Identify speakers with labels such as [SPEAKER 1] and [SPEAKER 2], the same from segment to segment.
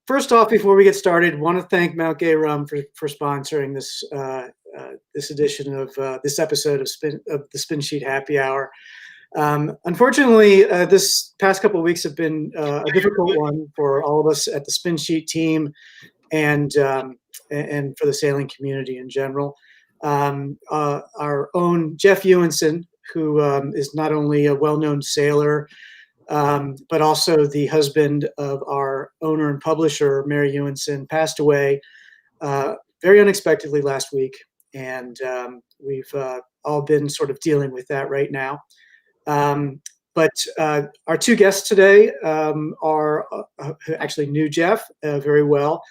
[SPEAKER 1] First off, before we get started, want to thank Mount Gay Rum for sponsoring this edition of this episode of the SpinSheet Happy Hour. Unfortunately, this past couple of weeks have been a difficult one for all of us at the SpinSheet team and for the sailing community in general. Our own Jeff Ewenson, who is not only a well-known sailor, but also the husband of our owner and publisher, Mary Ewenson, passed away very unexpectedly last week. And we've all been sort of dealing with that right now. But our two guests today actually knew Jeff very well.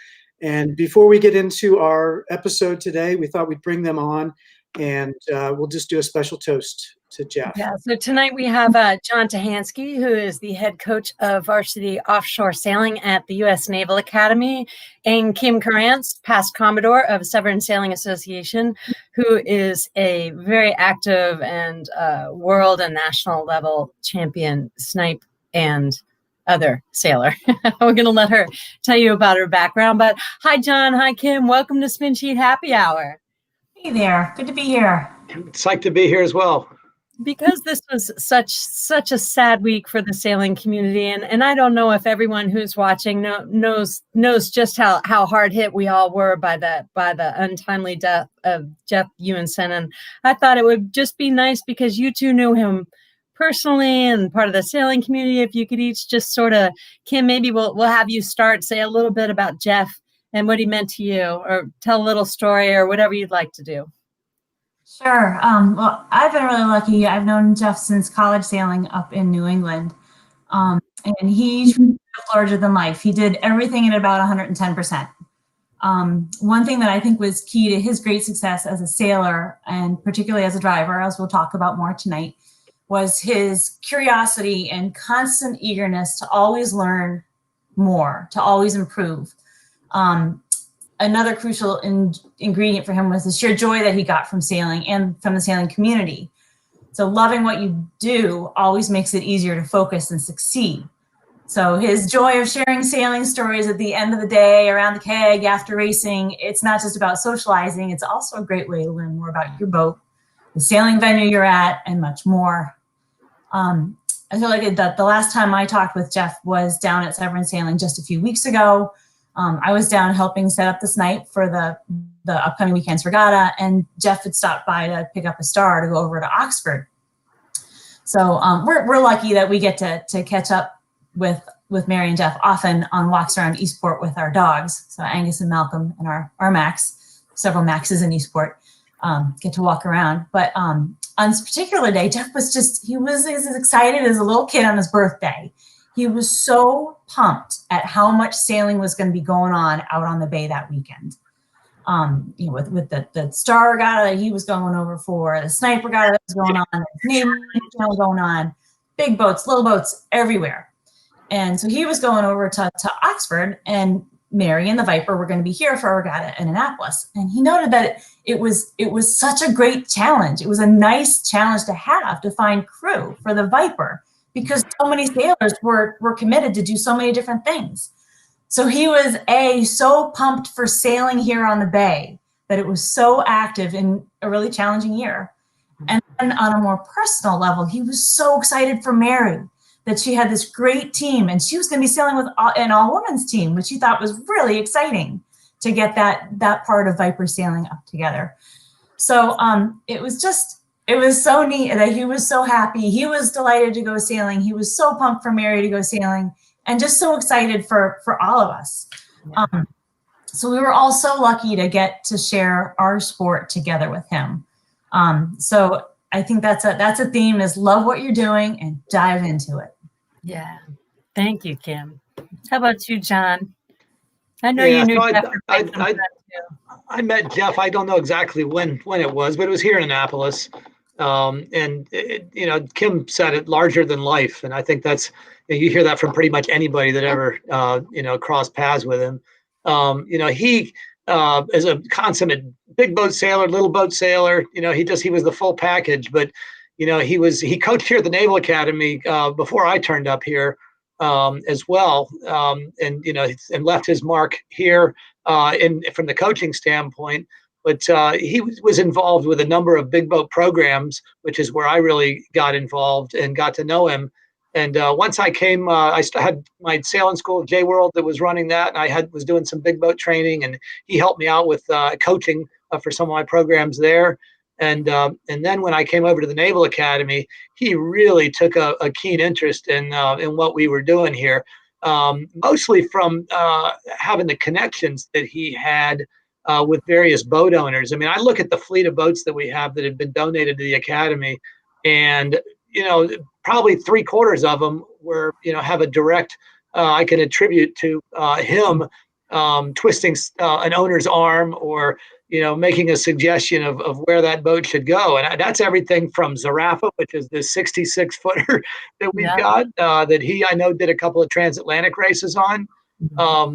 [SPEAKER 1] And before we get into our episode today, we thought we'd bring them on and we'll just do a special toast to Jeff.
[SPEAKER 2] Yeah, so tonight we have John Tahansky, who is the head coach of varsity offshore sailing at the U.S. Naval Academy, and Kim Carrance, past Commodore of Severn Sailing Association, who is a very active and world and national level champion snipe and other sailor. We're going to let her tell you about her background. But hi, John. Hi, Kim. Welcome to SpinSheet Happy Hour.
[SPEAKER 3] Hey there. Good to be here.
[SPEAKER 4] It's like to be here as well.
[SPEAKER 2] Because this was such a sad week for the sailing community, and I don't know if everyone who's watching knows just how hard hit we all were by the untimely death of Jeff Ewenson. And I thought it would just be nice, because you two knew him personally and part of the sailing community, if you could each just sort of, Kim, maybe we'll have you say a little bit about Jeff and what he meant to you, or tell a little story, or whatever you'd like to do.
[SPEAKER 3] Sure. Well, I've been really lucky. I've known Jeff since college sailing up in New England. And he's larger than life. He did everything at about 110%. One thing that I think was key to his great success as a sailor, and particularly as a driver, as we'll talk about more tonight, was his curiosity and constant eagerness to always learn more, to always improve. Another crucial ingredient for him was the sheer joy that he got from sailing and from the sailing community. So loving what you do always makes it easier to focus and succeed. So his joy of sharing sailing stories at the end of the day, around the keg, after racing, it's not just about socializing, it's also a great way to learn more about your boat, the sailing venue you're at, and much more. I feel like the last time I talked with Jeff was down at Severn Sailing just a few weeks ago. I was down helping set up the snipe for the upcoming weekend's regatta, and Jeff had stopped by to pick up a star to go over to Oxford. So we're lucky that we get to catch up with Mary and Jeff often on walks around Eastport with our dogs. So Angus and Malcolm and our Max, several Maxes in Eastport, get to walk around. But on this particular day, Jeff he was as excited as a little kid on his birthday. He was so pumped at how much sailing was going to be going on out on the bay that weekend. With the star regatta that he was going over for, the snipe regatta that was going on, the Navy was going on, big boats, little boats, everywhere. And so he was going over to Oxford, and Mary and the Viper were going to be here for a regatta in Annapolis. And he noted that it was such a great challenge. It was a nice challenge to have, to find crew for the Viper, because so many sailors were committed to do so many different things. So he was so pumped for sailing here on the bay that it was so active in a really challenging year. And then on a more personal level, he was so excited for Mary, that she had this great team, and she was going to be sailing with an all-women's team, which he thought was really exciting to get that part of Viper sailing up together. So it was so neat that he was so happy. He was delighted to go sailing. He was so pumped for Mary to go sailing, and just so excited for all of us. Yeah. So we were all so lucky to get to share our sport together with him. So I think that's a theme, is love what you're doing and dive into it.
[SPEAKER 2] Yeah. Thank you, Kim. How about you, John? I know you knew Jeff.
[SPEAKER 4] I met Jeff. I don't know exactly when it was, but it was here in Annapolis. And Kim said it, larger than life. And I think you hear that from pretty much anybody that ever, crossed paths with him. He is a consummate big boat sailor, little boat sailor. He was the full package. But he coached here at the Naval Academy before I turned up here. as well, and and left his mark here from the coaching standpoint. But he was involved with a number of big boat programs, which is where I really got involved and got to know him. And once I came, I had my sailing school, J World, that was running that, and I was doing some big boat training, and he helped me out with coaching for some of my programs there. And then when I came over to the Naval Academy, he really took a keen interest in what we were doing here, mostly from having the connections that he had with various boat owners. I mean, I look at the fleet of boats that we have that have been donated to the Academy, and probably 3/4 of them were have a direct I can attribute to him twisting an owner's arm, or making a suggestion of where that boat should go. And that's everything from Zarafa, which is the 66-footer that we've got, that I know did a couple of transatlantic races on.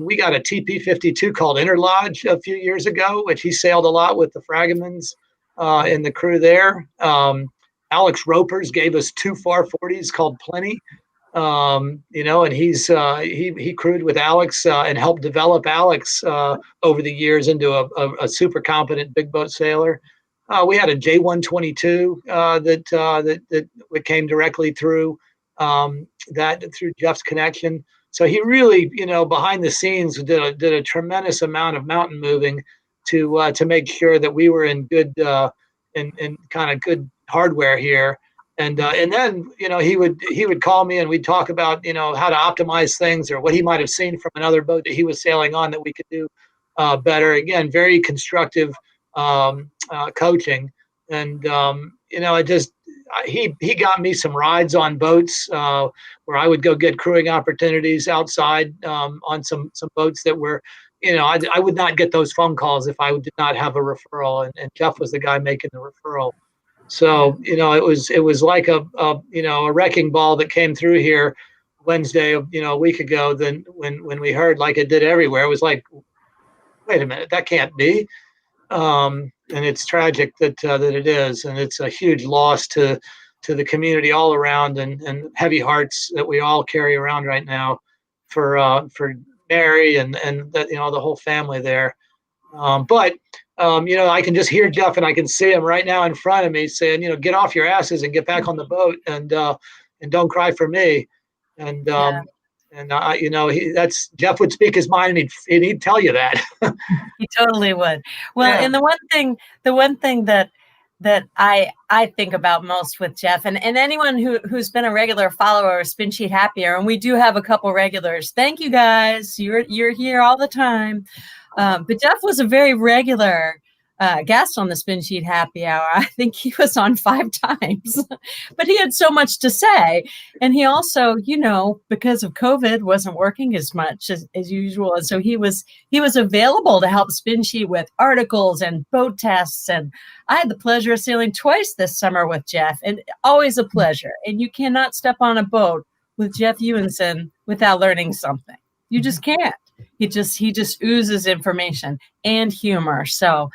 [SPEAKER 4] We got a TP-52 called Interlodge a few years ago, which he sailed a lot with the Fragamans and the crew there. Alex Ropers gave us 2 FAR-40s called Plenty. And he crewed with Alex and helped develop Alex over the years into a super competent big boat sailor. We had a J122 that came directly through through Jeff's connection. So he really, behind the scenes did a tremendous amount of mountain moving to make sure that we were in good in kind of good hardware here. And then he would call me and we'd talk about how to optimize things, or what he might have seen from another boat that he was sailing on that we could do better. Again, very constructive coaching, and he got me some rides on boats where I would go get crewing opportunities outside on some boats that were I would not get those phone calls if I did not have a referral, and Jeff was the guy making the referral. So, it was like a wrecking ball that came through here Wednesday, a week ago. Then when we heard, like it did everywhere, it was like, wait a minute, that can't be. And it's tragic that it is. And it's a huge loss to the community all around, and heavy hearts that we all carry around right now for Mary and the whole family there. But I can just hear Jeff, and I can see him right now in front of me saying, get off your asses and get back on the boat, and don't cry for me. And that's Jeff would speak his mind, and he'd tell you that.
[SPEAKER 2] He totally would. Well, and the one thing that I think about most with Jeff, and anyone who's been a regular follower of SpinSheet Happy Hour, and we do have a couple regulars. Thank you guys. You're here all the time. But Jeff was a very regular guest on the SpinSheet Happy Hour. I think he was on 5 times, but he had so much to say. And he also, because of COVID, wasn't working as much as usual. And so he was available to help SpinSheet with articles and boat tests. And I had the pleasure of sailing twice this summer with Jeff, and always a pleasure. And you cannot step on a boat with Jeff Ewenson without learning something. You just can't. He just oozes information and humor. So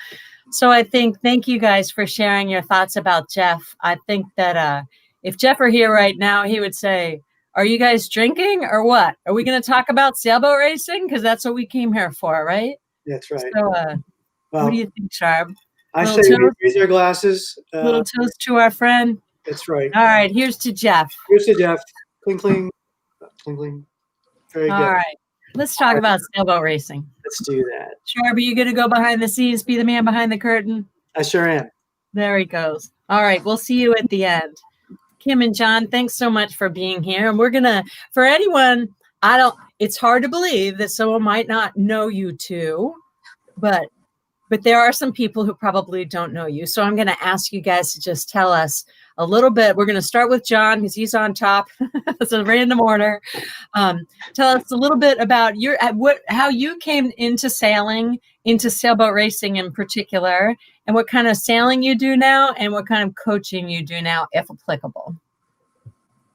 [SPEAKER 2] I think, thank you guys for sharing your thoughts about Jeff. I think that if Jeff were here right now, he would say, are you guys drinking or what? Are we going to talk about sailboat racing? Because that's what we came here for, right?
[SPEAKER 1] That's right.
[SPEAKER 2] So what do you think, Sharp?
[SPEAKER 1] I say we raise our glasses.
[SPEAKER 2] Little toast to our friend.
[SPEAKER 1] That's right.
[SPEAKER 2] All right, here's to Jeff.
[SPEAKER 1] Here's to Jeff. Cling, cling. Cling, cling. Very good.
[SPEAKER 2] All right. Let's talk about sailboat racing.
[SPEAKER 1] Let's do that.
[SPEAKER 2] Sharp, are you going to go behind the scenes, be the man behind the curtain?
[SPEAKER 1] I sure am.
[SPEAKER 2] There he goes. All right, we'll see you at the end. Kim and John, thanks so much for being here. And we're going to, for anyone, it's hard to believe that someone might not know you two, but there are some people who probably don't know you. So I'm going to ask you guys to just tell us a little bit. We're going to start with John because he's on top. It's a random order. Tell us a little bit about how you came into sailing, into sailboat racing in particular, and what kind of sailing you do now, and what kind of coaching you do now, if applicable.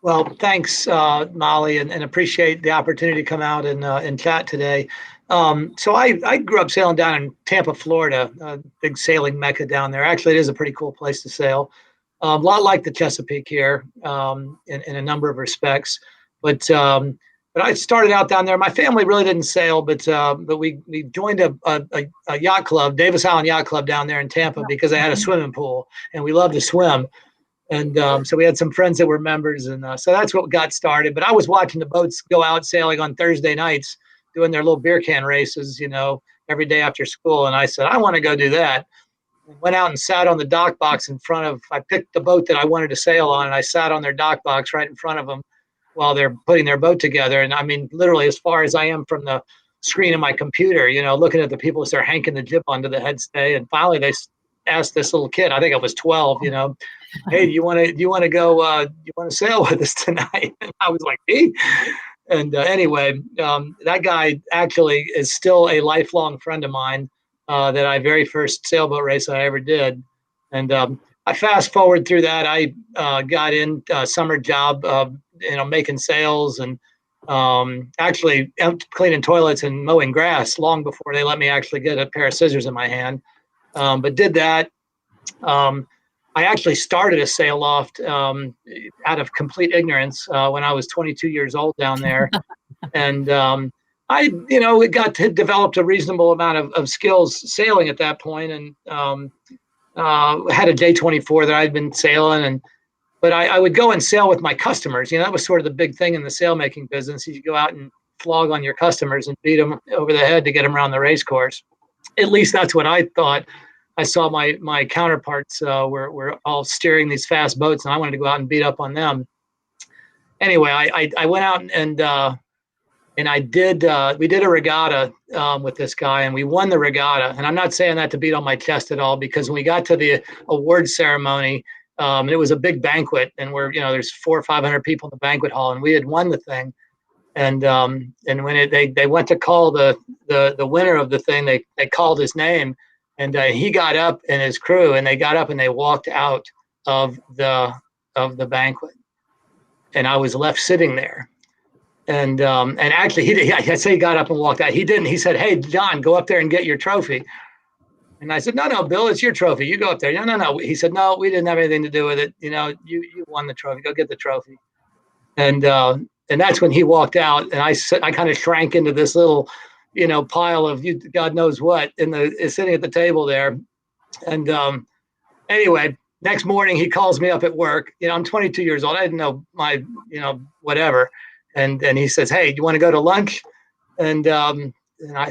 [SPEAKER 4] Well, thanks, Molly, and appreciate the opportunity to come out and chat today. So I grew up sailing down in Tampa, Florida, a big sailing mecca down there. Actually, it is a pretty cool place to sail. A lot like the Chesapeake here in a number of respects. But but I started out down there. My family really didn't sail, but we joined a yacht club, Davis Island Yacht Club down there in Tampa, because they had a swimming pool, and we loved to swim. And so we had some friends that were members, and so that's what got started. But I was watching the boats go out sailing on Thursday nights, doing their little beer can races, every day after school. And I said, I want to go do that. Went out and sat on the dock box in front of, I picked the boat that I wanted to sail on, and I sat on their dock box right in front of them while they're putting their boat together. And I mean, literally as far as I am from the screen of my computer, looking at the people as they're hanking the jib onto the headstay. And finally they asked this little kid, I think I was 12, hey, do you want to go, you want to sail with us tonight? And I was like, hey. And anyway, that guy actually is still a lifelong friend of mine. That I very first sailboat race I ever did. And I fast forward through that. I got in a summer job, making sails and actually cleaning toilets and mowing grass long before they let me actually get a pair of scissors in my hand. But did that. I actually started a sail loft out of complete ignorance when I was 22 years old down there. And I developed a reasonable amount of skills sailing at that point, and had a J24 that I'd been sailing, but I would go and sail with my customers. That was sort of the big thing in the sail making business. You go out and flog on your customers and beat them over the head to get them around the race course. At least that's what I thought. I saw my counterparts were all steering these fast boats, and I wanted to go out and beat up on them. Anyway, I went out and I did, we did a regatta with this guy, and we won the regatta. And I'm not saying that to beat on my chest at all, because when we got to the award ceremony, it was a big banquet, and there's 400 or 500 people in the banquet hall, and we had won the thing. And when they went to call the winner of the thing, they called his name, and he got up and his crew, and they got up and they walked out of the banquet, and I was left sitting there. And actually, I say he got up and walked out. He didn't. He said, "Hey, John, go up there and get your trophy." And I said, "No, Bill, it's your trophy. You go up there." No. He said, "No, we didn't have anything to do with it. You won the trophy. Go get the trophy." And that's when he walked out, and I kind of shrank into this little, pile of God knows what sitting at the table there. And anyway, next morning he calls me up at work. I'm 22 years old. I didn't know my, whatever. And he says, "Hey, do you want to go to lunch?" And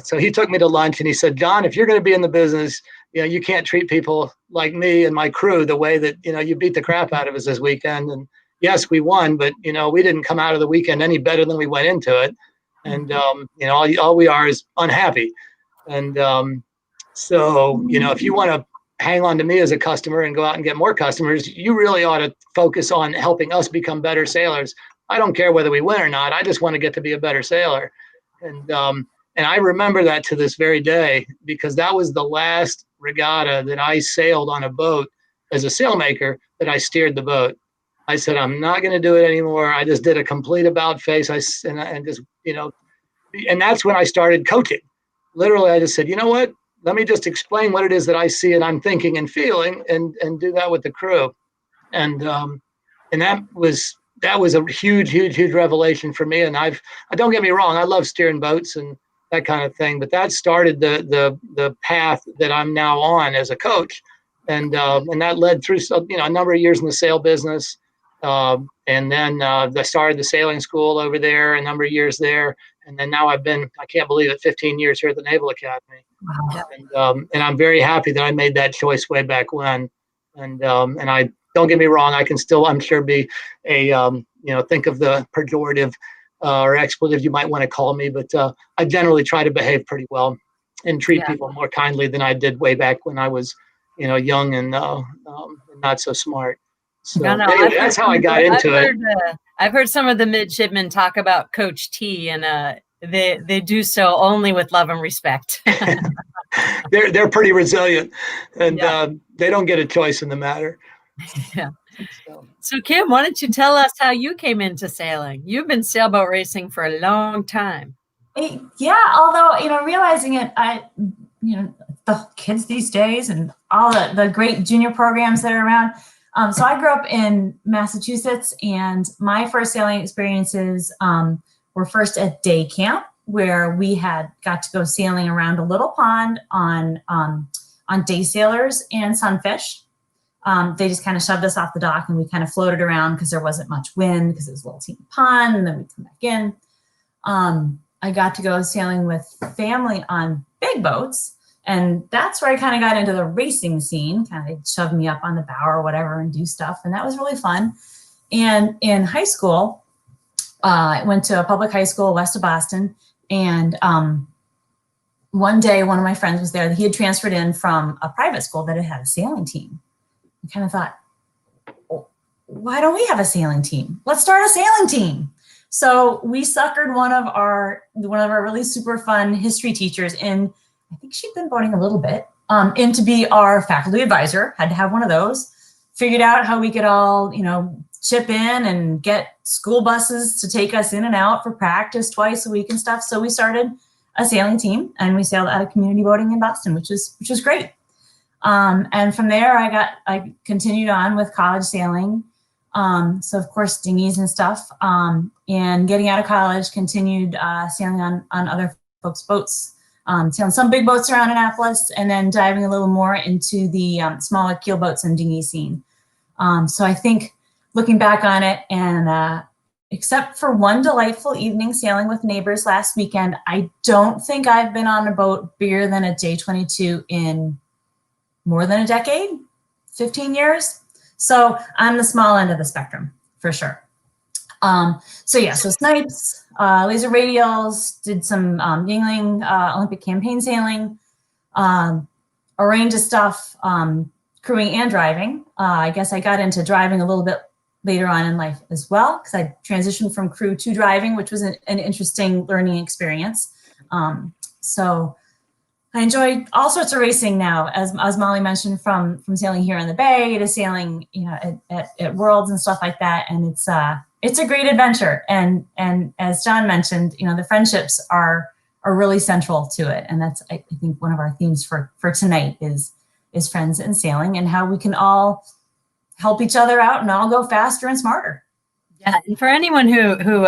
[SPEAKER 4] so he took me to lunch, and he said, "John, if you're going to be in the business, you can't treat people like me and my crew the way that, you beat the crap out of us this weekend. And yes, we won, but, we didn't come out of the weekend any better than we went into it. And, all we are is unhappy. And so, if you want to hang on to me as a customer and go out and get more customers, you really ought to focus on helping us become better sailors. I don't care whether we win or not. I just want to get to be a better sailor." And I remember that to this very day, because that was the last regatta that I sailed on a boat as a sailmaker, that I steered the boat. I said, "I'm not going to do it anymore." I just did a complete about face. And that's when I started coaching. Literally, I just said, "You know what? Let me just explain what it is that I see and I'm thinking and feeling, and do that with the crew." And that was a huge revelation for me. And don't get me wrong, I love steering boats and that kind of thing, but that started the path that I'm now on as a coach. And that led through a number of years in the sail business. And then I started the sailing school over there, a number of years there. And then now I've been, I can't believe it, 15 years here at the Naval Academy. Wow. And I'm very happy that I made that choice way back when. And I, don't get me wrong, I can still, I'm sure, be a, think of the pejorative or expletive you might want to call me, but I generally try to behave pretty well and treat people more kindly than I did way back when I was, young and not so smart. So anyway, that's how I got into it.
[SPEAKER 2] I've heard some of the midshipmen talk about Coach T, and they do so only with love and respect.
[SPEAKER 4] They're pretty resilient, and they don't get a choice in the matter.
[SPEAKER 2] Yeah. So Kim, why don't you tell us how you came into sailing? You've been sailboat racing for a long time.
[SPEAKER 3] Yeah, although, realizing it, the kids these days and all the great junior programs that are around. So I grew up in Massachusetts, and my first sailing experiences were first at day camp, where we had got to go sailing around a little pond on day sailors and sunfish. They just kind of shoved us off the dock and we kind of floated around because there wasn't much wind because it was a little teeny pond, and then we'd come back in. I got to go sailing with family on big boats, and that's where I kind of got into the racing scene. Kind of shoved me up on the bow or whatever and do stuff, and that was really fun. And in high school, I went to a public high school west of Boston, and one day one of my friends was there. He had transferred in from a private school that had a sailing team. I kind of thought, oh, why don't we have a sailing team? Let's start a sailing team. So we suckered one of our really super fun history teachers in. I think she'd been boating a little bit, in to be our faculty advisor. Had to have one of those. Figured out how we could all, chip in and get school buses to take us in and out for practice twice a week and stuff. So we started a sailing team, and we sailed out of community boating in Boston, which was great. And from there, I continued on with college sailing. So of course, dinghies and stuff. And getting out of college, continued sailing on other folks' boats, sailing some big boats around Annapolis, and then diving a little more into the smaller keel boats and dinghy scene. So I think looking back on it, and except for one delightful evening sailing with neighbors last weekend, I don't think I've been on a boat bigger than a J22 in more than a decade, 15 years. So I'm the small end of the spectrum for sure. So snipes, laser radials, did some Yingling Olympic campaign sailing, a range of stuff, crewing and driving. I guess I got into driving a little bit later on in life as well, because I transitioned from crew to driving, which was an interesting learning experience. So I enjoy all sorts of racing now, as Molly mentioned, from sailing here in the Bay to sailing, at Worlds and stuff like that. And it's a great adventure. And as John mentioned, the friendships are really central to it. And that's, I think, one of our themes for tonight is friends and sailing, and how we can all help each other out and all go faster and smarter.
[SPEAKER 2] Yeah, and for anyone who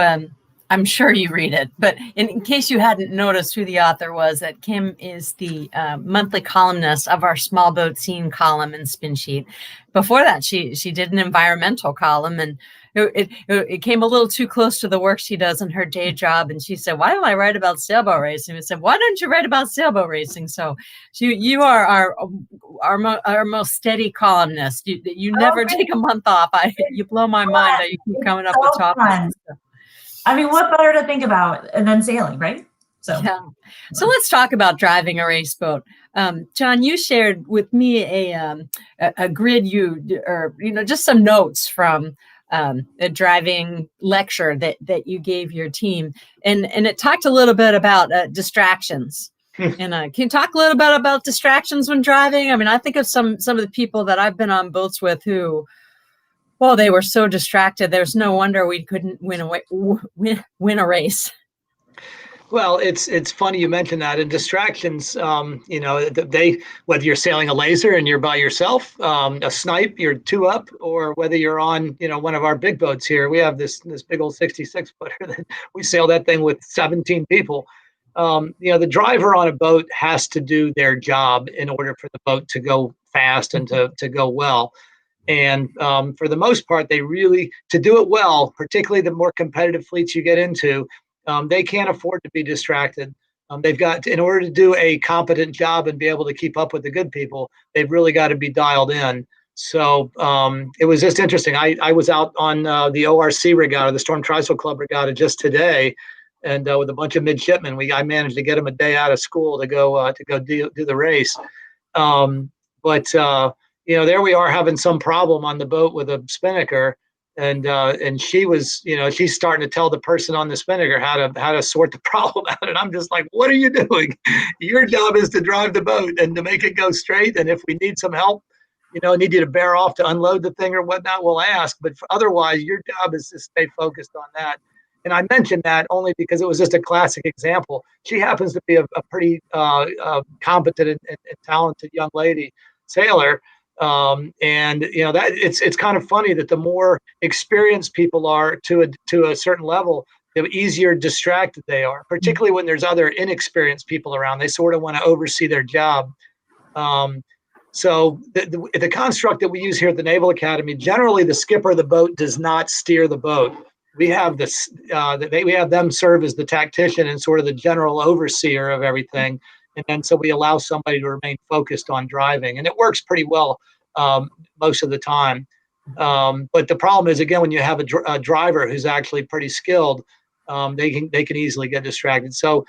[SPEAKER 2] I'm sure you read it, but in case you hadn't noticed who the author was, that Kim is the monthly columnist of our small boat scene column in SpinSheet. Before that, she did an environmental column, and it came a little too close to the work she does in her day job. And she said, "Why do I write about sailboat racing?" We said, "Why don't you write about sailboat racing?" So you are our most steady columnist. You never take a month off. You blow my mind how you keep coming up with topics.
[SPEAKER 3] I mean, what better to think about than sailing, right? So
[SPEAKER 2] let's talk about driving a race boat. John, you shared with me a grid, just some notes from a driving lecture that you gave your team, and it talked a little bit about distractions. And can you talk a little bit about distractions when driving? I mean, I think of some of the people that I've been on boats with who, well, they were so distracted. There's no wonder we couldn't win a race.
[SPEAKER 4] Well, it's funny you mentioned that. And distractions, whether you're sailing a laser and you're by yourself, a snipe, you're two up, or whether you're on, one of our big boats here. We have this big old 66 footer that we sail that thing with 17 people. The driver on a boat has to do their job in order for the boat to go fast and to go well. And for the most part, they really, to do it well, particularly the more competitive fleets you get into, they can't afford to be distracted. They've got, in order to do a competent job and be able to keep up with the good people, they've really got to be dialed in. So it was just interesting. I was out on the ORC regatta, the Storm Trysail Club regatta, just today, and with a bunch of midshipmen. I managed to get them a day out of school to go do the race. There we are having some problem on the boat with a spinnaker, and she was, she's starting to tell the person on the spinnaker how to sort the problem out. And I'm just like, what are you doing? Your job is to drive the boat and to make it go straight. And if we need some help, need you to bear off to unload the thing or whatnot, we'll ask. But otherwise, your job is to stay focused on that. And I mentioned that only because it was just a classic example. She happens to be a pretty competent and talented young lady sailor. That it's kind of funny that the more experienced people are to a certain level, the easier distracted they are, particularly when there's other inexperienced people around. They sort of want to oversee their job. So the construct that we use here at the Naval Academy, generally the skipper of the boat does not steer the boat. We have this, we have them serve as the tactician and sort of the general overseer of everything. And then so we allow somebody to remain focused on driving, and it works pretty well most of the time. But the problem is, again, when you have a driver who's actually pretty skilled, they can easily get distracted. So,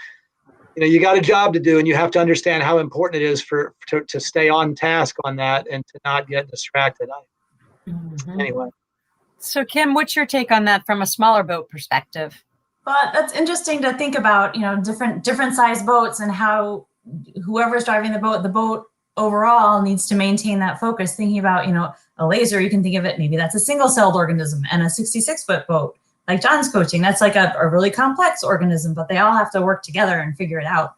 [SPEAKER 4] you got a job to do, and you have to understand how important it is to stay on task on that and to not get distracted. Anyway.
[SPEAKER 2] So, Kim, what's your take on that from a smaller boat perspective?
[SPEAKER 3] But that's interesting to think about, different size boats and how whoever's driving the boat overall needs to maintain that focus. Thinking about, a laser, you can think of it, maybe that's a single-celled organism, and a 66-foot boat, like John's coaching, that's like a really complex organism, but they all have to work together and figure it out.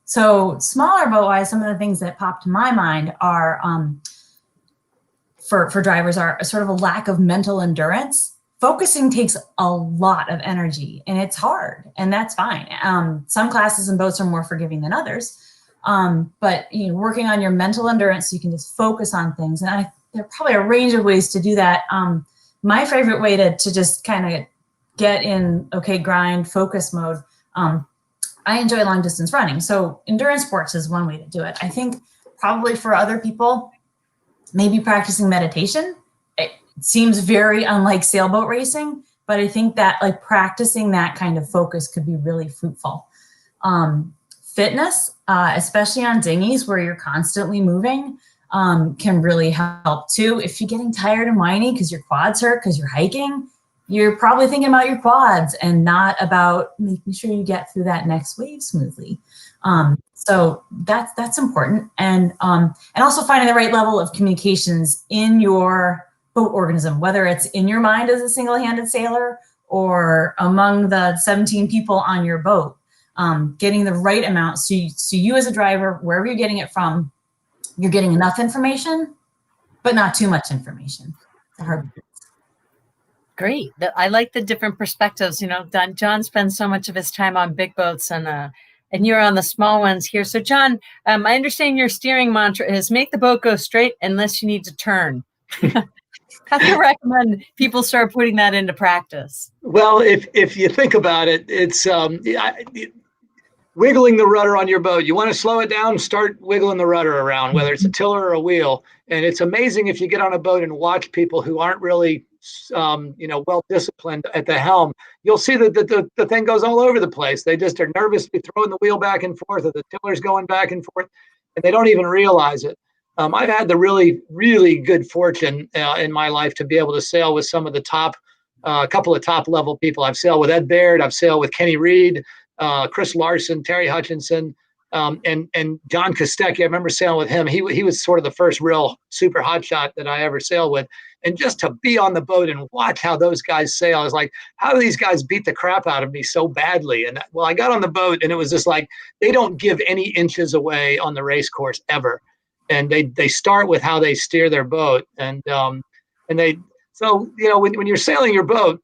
[SPEAKER 3] So smaller boat-wise, some of the things that pop to my mind are, for drivers, are sort of a lack of mental endurance. Focusing takes a lot of energy, and it's hard, and that's fine. Some classes and boats are more forgiving than others. But working on your mental endurance so you can just focus on things. And there are probably a range of ways to do that. My favorite way to just kind of get in, grind, focus mode. I enjoy long distance running. So endurance sports is one way to do it. I think probably for other people, maybe practicing meditation. It seems very unlike sailboat racing, but I think that like practicing that kind of focus could be really fruitful. Fitness, especially on dinghies where you're constantly moving, can really help too. If you're getting tired and whiny because your quads hurt because you're hiking, you're probably thinking about your quads and not about making sure you get through that next wave smoothly. So that's important. And also finding the right level of communications in your boat organism, whether it's in your mind as a single-handed sailor or among the 17 people on your boat. Getting the right amount. So you as a driver, wherever you're getting it from, you're getting enough information, but not too much information.
[SPEAKER 2] Great. I like the different perspectives. John spends so much of his time on big boats, and you're on the small ones here. So John, I understand your steering mantra is make the boat go straight unless you need to turn. How do you recommend people start putting that into practice?
[SPEAKER 4] Well, if you think about it, it's wiggling the rudder on your boat. You want to slow it down, start wiggling the rudder around, whether it's a tiller or a wheel. And it's amazing if you get on a boat and watch people who aren't really, well disciplined at the helm. You'll see that the thing goes all over the place. They just are nervously throwing the wheel back and forth, or the tiller's going back and forth, and they don't even realize it. I've had the really, really good fortune in my life to be able to sail with some of the top, a couple of top level people. I've sailed with Ed Baird. I've sailed with Kenny Reed, Chris Larson, Terry Hutchinson, and John Kostecki. I remember sailing with him. He was sort of the first real super hotshot that I ever sailed with. And just to be on the boat and watch how those guys sail, I was like, how do these guys beat the crap out of me so badly? And well, I got on the boat and it was just like, they don't give any inches away on the race course ever. And they start with how they steer their boat. And when you're sailing your boat,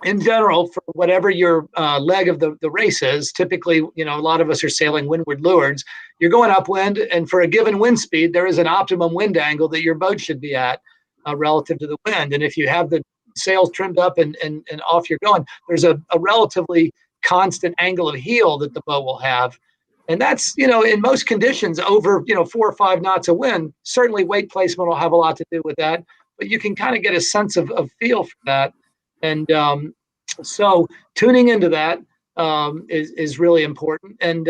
[SPEAKER 4] in general, for whatever your leg of the race is, typically, a lot of us are sailing windward lewards. You're going upwind, and for a given wind speed, there is an optimum wind angle that your boat should be at relative to the wind. And if you have the sails trimmed up and off you're going, there's a relatively constant angle of heel that the boat will have. And that's, in most conditions over, 4 or 5 knots of wind. Certainly weight placement will have a lot to do with that, but you can kind of get a sense of feel for that. And so tuning into that is really important. And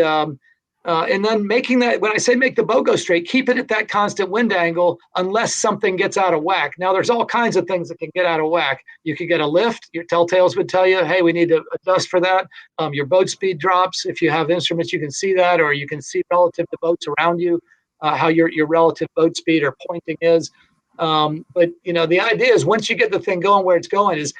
[SPEAKER 4] then making that, when I say make the boat go straight, keep it at that constant wind angle unless something gets out of whack. Now, there's all kinds of things that can get out of whack. You could get a lift. Your telltales would tell you, hey, we need to adjust for that. Your boat speed drops. If you have instruments, you can see that, or you can see relative to boats around you, how your relative boat speed or pointing is. But the idea is once you get the thing going where it's going is,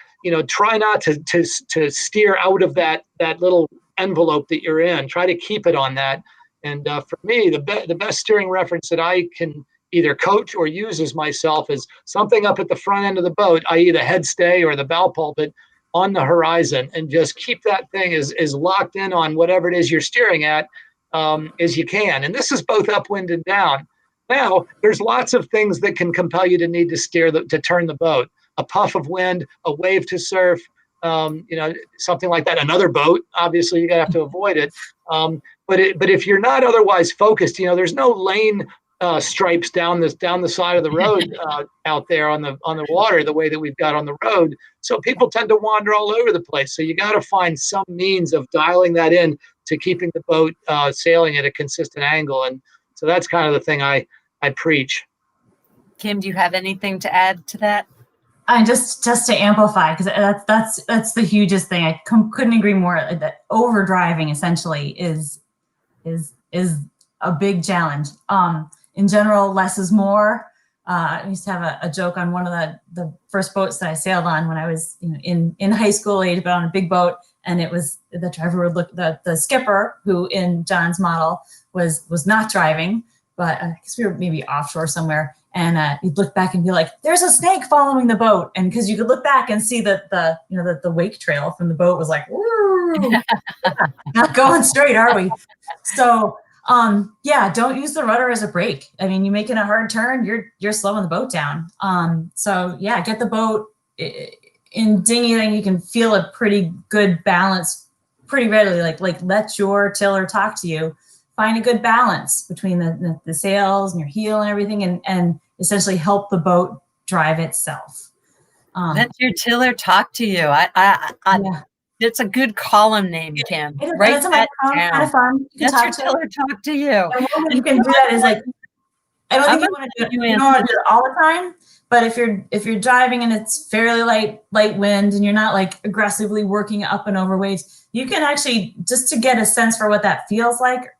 [SPEAKER 4] try not to steer out of that little envelope that you're in. Try to keep it on that. And for me, the best steering reference that I can either coach or use as myself is something up at the front end of the boat, i.e. the head stay or the bow pulpit, on the horizon and just keep that thing as locked in on whatever it is you're steering at as you can. And this is both upwind and down. Now, there's lots of things that can compel you to need to to turn the boat. A puff of wind, a wave to surf, something like that. Another boat, obviously, you have to avoid it. But if you're not otherwise focused, there's no lane stripes down the side of the road out there on the water the way that we've got on the road. So people tend to wander all over the place. So you got to find some means of dialing that in to keeping the boat sailing at a consistent angle. And so that's kind of the thing I preach.
[SPEAKER 2] Kim, do you have anything to add to that?
[SPEAKER 3] And just to amplify, because that's the hugest thing. I couldn't agree more. That overdriving essentially is a big challenge. In general, less is more. I used to have a joke on one of the first boats that I sailed on when I was in high school age, but on a big boat. And it was the driver would look, the skipper, who in John's model was not driving, but I guess we were maybe offshore somewhere. And you'd look back and be like, "There's a snake following the boat," and because you could look back and see that the wake trail from the boat was like, "Woo, not going straight, are we?" So don't use the rudder as a brake. I mean, you making a hard turn, you're slowing the boat down. Get the boat in dinghy, then you can feel a pretty good balance pretty readily. Like let your tiller talk to you. Find a good balance between the sails and your heel and everything, and essentially help the boat drive itself.
[SPEAKER 2] Let your tiller talk to you. It's a good column name, Kim. Write that down.
[SPEAKER 3] Kind of fun.
[SPEAKER 2] Let your tiller talk to you.
[SPEAKER 3] And one way you can do that is I don't think you want to do it all the time. But if you're driving and it's fairly light wind and you're not like aggressively working up and over waves, you can actually, just to get a sense for what that feels like,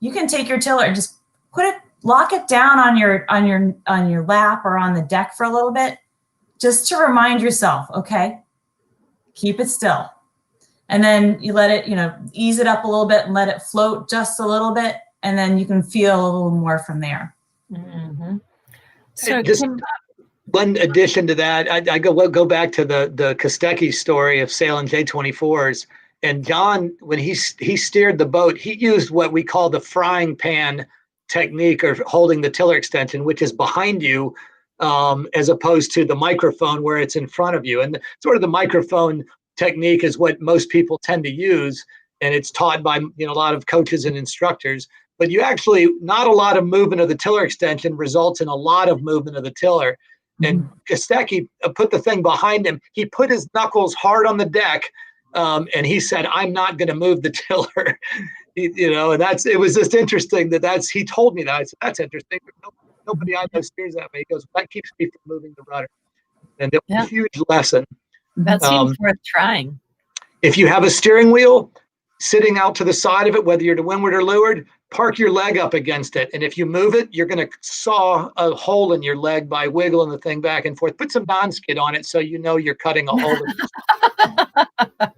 [SPEAKER 3] you can take your tiller and just lock it down on your lap or on the deck for a little bit, just to remind yourself, okay, keep it still. And then you let it, ease it up a little bit and let it float just a little bit. And then you can feel a little more from there.
[SPEAKER 2] Mm-hmm. So
[SPEAKER 4] just one addition to that, I go back to the Kostecki story of sailing J24s. And John, when he steered the boat, he used what we call the frying pan technique, or holding the tiller extension, which is behind you, as opposed to the microphone where it's in front of you. And sort of the microphone technique is what most people tend to use, and it's taught by a lot of coaches and instructors. But you actually, not a lot of movement of the tiller extension results in a lot of movement of the tiller. And Kostecki put the thing behind him. He put his knuckles hard on the deck, and he said, "I'm not going to move the tiller." And it was just interesting he told me that. I said, "That's interesting. Nobody I know steers that way." He goes, "That keeps me from moving the rudder." And it was a huge lesson.
[SPEAKER 2] That seems worth trying.
[SPEAKER 4] If you have a steering wheel sitting out to the side of it, whether you're to windward or leeward, park your leg up against it. And if you move it, you're going to saw a hole in your leg by wiggling the thing back and forth. Put some non-skid on it so you're cutting a hole in it.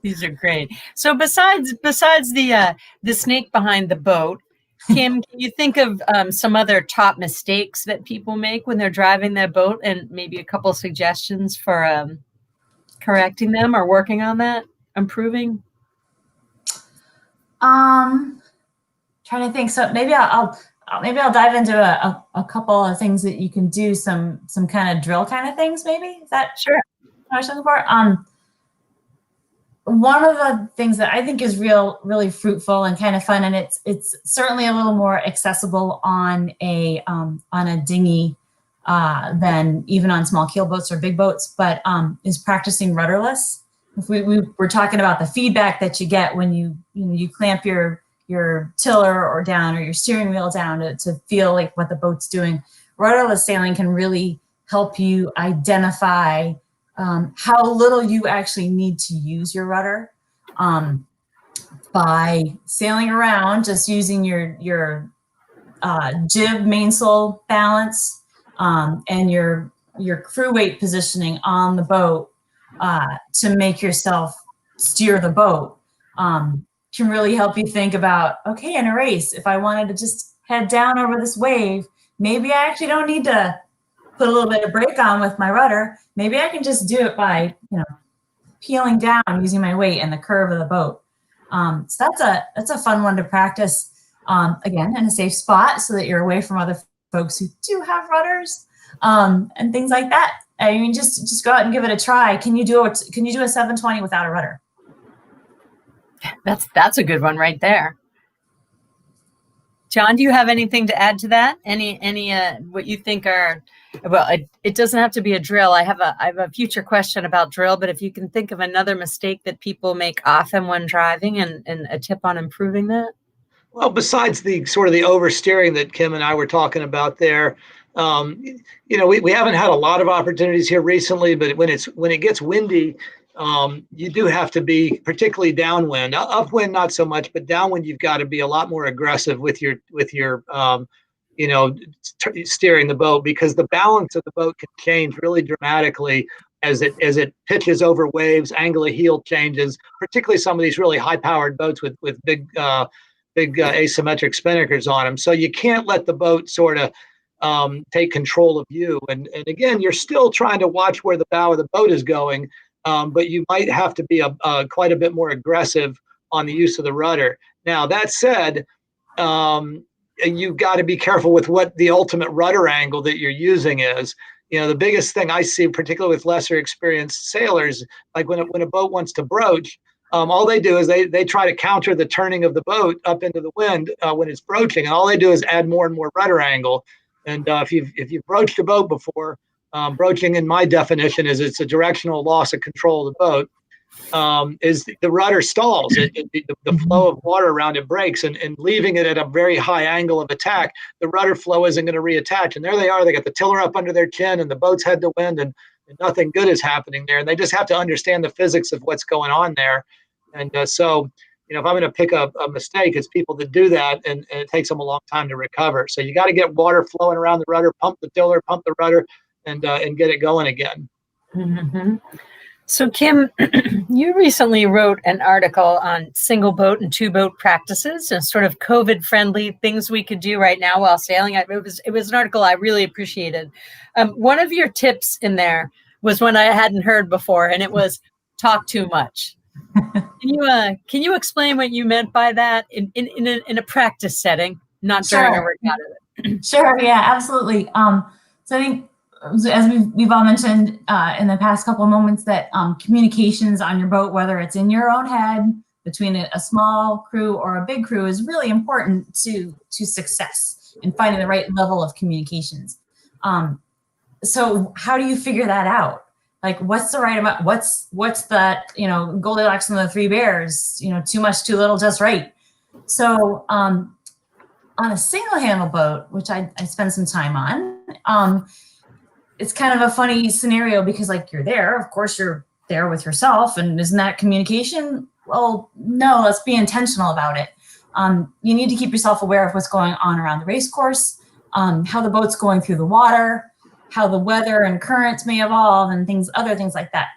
[SPEAKER 2] These are great. So besides the snake behind the boat, Kim, can you think of some other top mistakes that people make when they're driving their boat, and maybe a couple of suggestions for correcting them or working on that, improving?
[SPEAKER 3] Trying to think. So maybe I'll dive into a couple of things that you can do, some kind of drill kind of things. Maybe is that
[SPEAKER 2] sure?
[SPEAKER 3] What I was looking for. One of the things that I think is really fruitful and kind of fun, and it's certainly a little more accessible on a dinghy than even on small keel boats or big boats, but is practicing rudderless. If we were talking about the feedback that you get when you clamp your tiller or down, or your steering wheel down to feel like what the boat's doing, rudderless sailing can really help you identify how little you actually need to use your rudder, by sailing around, just using your jib mainsail balance, and your crew weight positioning on the boat, to make yourself steer the boat, can really help you think about, okay, in a race, if I wanted to just head down over this wave, maybe I actually don't need to put a little bit of brake on with my rudder. Maybe I can just do it by, peeling down using my weight and the curve of the boat. So that's a fun one to practice, again, in a safe spot so that you're away from other folks who do have rudders, and things like that. I mean, just go out and give it a try. Can you do a 720 without a rudder?
[SPEAKER 2] That's a good one right there. John, do you have anything to add to that? Any what you think are, well, it doesn't have to be a drill. I have a future question about drill, but if you can think of another mistake that people make often when driving and a tip on improving that.
[SPEAKER 4] Well, besides the sort of the oversteering that Kim and I were talking about there, we haven't had a lot of opportunities here recently, but when it gets windy, you do have to be particularly downwind. Upwind, not so much, but downwind, you've got to be a lot more aggressive with your steering the boat, because the balance of the boat can change really dramatically as it pitches over waves, angle of heel changes, particularly some of these really high-powered boats with big asymmetric spinnakers on them. So you can't let the boat sort of take control of you. And again, you're still trying to watch where the bow of the boat is going, but you might have to be quite a bit more aggressive on the use of the rudder. Now, that said, you've got to be careful with what the ultimate rudder angle that you're using is. The biggest thing I see, particularly with lesser experienced sailors, like when a boat wants to broach, all they do is they try to counter the turning of the boat up into the wind when it's broaching, and all they do is add more and more rudder angle. And if you've broached a boat before, broaching, in my definition, is it's a directional loss of control of the boat. Is the rudder stalls, the flow of water around it breaks, and leaving it at a very high angle of attack, the rudder flow isn't going to reattach. And there they are, they got the tiller up under their chin, and the boat's head to wind, and nothing good is happening there. And they just have to understand the physics of what's going on there. And so, if I'm going to pick a mistake, it's people that do that, and it takes them a long time to recover. So you got to get water flowing around the rudder, pump the tiller, pump the rudder, and get it going again.
[SPEAKER 2] Mm-hmm. So Kim, you recently wrote an article on single boat and two boat practices and sort of COVID-friendly things we could do right now while sailing. It was an article I really appreciated. One of your tips in there was one I hadn't heard before, and it was talk too much. Can you explain what you meant by that in a practice setting, not during a workout of it?
[SPEAKER 3] Sure. Yeah, absolutely. So I think, as we've all mentioned in the past couple of moments, that communications on your boat, whether it's in your own head, between a small crew or a big crew, is really important to success in finding the right level of communications. So how do you figure that out? Like, what's the right amount? What's that, Goldilocks and the Three Bears, too much, too little, just right. So on a single handle boat, which I spend some time on, it's kind of a funny scenario because, like, you're there, of course you're there with yourself, and isn't that communication? Well, no, let's be intentional about it. You need to keep yourself aware of what's going on around the race course, how the boat's going through the water, how the weather and currents may evolve, and other things like that.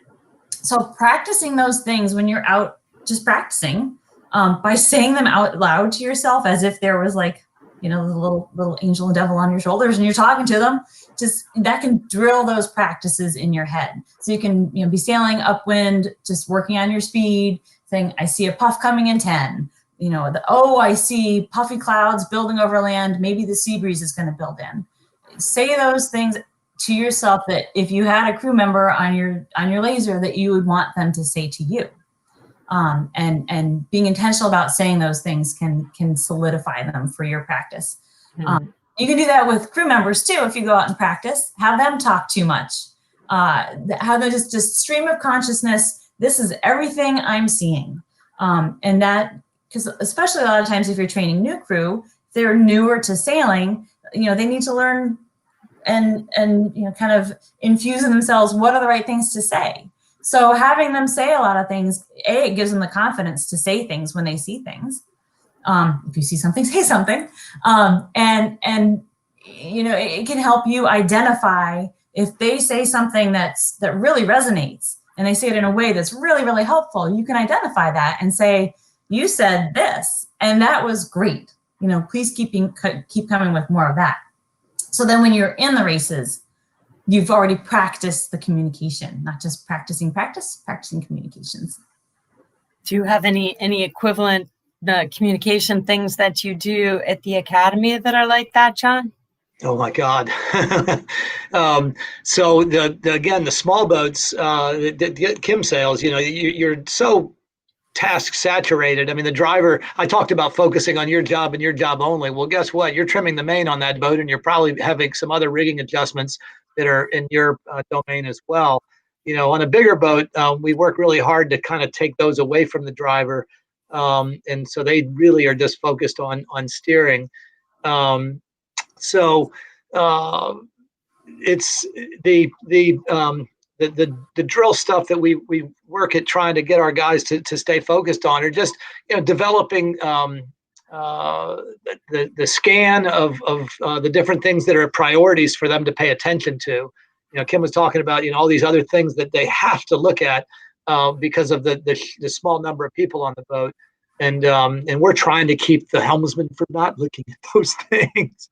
[SPEAKER 3] So practicing those things when you're out, just practicing by saying them out loud to yourself, as if there was, like, the little angel and devil on your shoulders and you're talking to them, just that can drill those practices in your head. So you can be sailing upwind, just working on your speed, saying, I see a puff coming in 10. I see puffy clouds building over land. Maybe the sea breeze is going to build in. Say those things to yourself that if you had a crew member on your laser, that you would want them to say to you. And being intentional about saying those things can solidify them for your practice. Mm-hmm. You can do that with crew members too. If you go out and practice, have them talk too much. Have them just stream of consciousness. This is everything I'm seeing. And that, because especially a lot of times if you're training new crew, they're newer to sailing, they need to learn and kind of infuse in themselves what are the right things to say. So having them say a lot of things, it gives them the confidence to say things when they see things. If you see something, say something. And it can help you identify if they say something that really resonates and they say it in a way that's really, really helpful. You can identify that and say, you said this, and that was great. Please keep coming with more of that. So then when you're in the races, you've already practiced the communication, not just practicing communications.
[SPEAKER 2] Do you have any equivalent communication things that you do at the academy that are like that, John?
[SPEAKER 4] Oh my God. So again, the small boats, Kim sails, you're so task saturated. I mean, the driver, I talked about focusing on your job and your job only. Well, guess what? You're trimming the main on that boat, and you're probably having some other rigging adjustments that are in your domain as well. On a bigger boat, we work really hard to kind of take those away from the driver. And so they really are just focused on steering. So it's the drill stuff that we work at trying to get our guys to stay focused on, or just developing the scan of the different things that are priorities for them to pay attention to. Kim was talking about all these other things that they have to look at because of the small number of people on the boat. And we're trying to keep the helmsman from not looking at those things,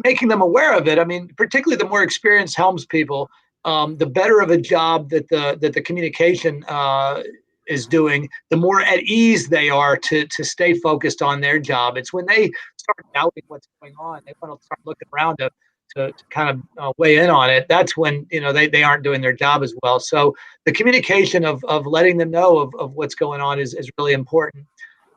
[SPEAKER 4] making them aware of it. I mean, particularly the more experienced helms people, the better of a job that the communication is doing, the more at ease they are to stay focused on their job. It's when they start doubting what's going on, they want to start looking around to kind of weigh in on it. That's when they aren't doing their job as well. So the communication of letting them know of what's going on is really important.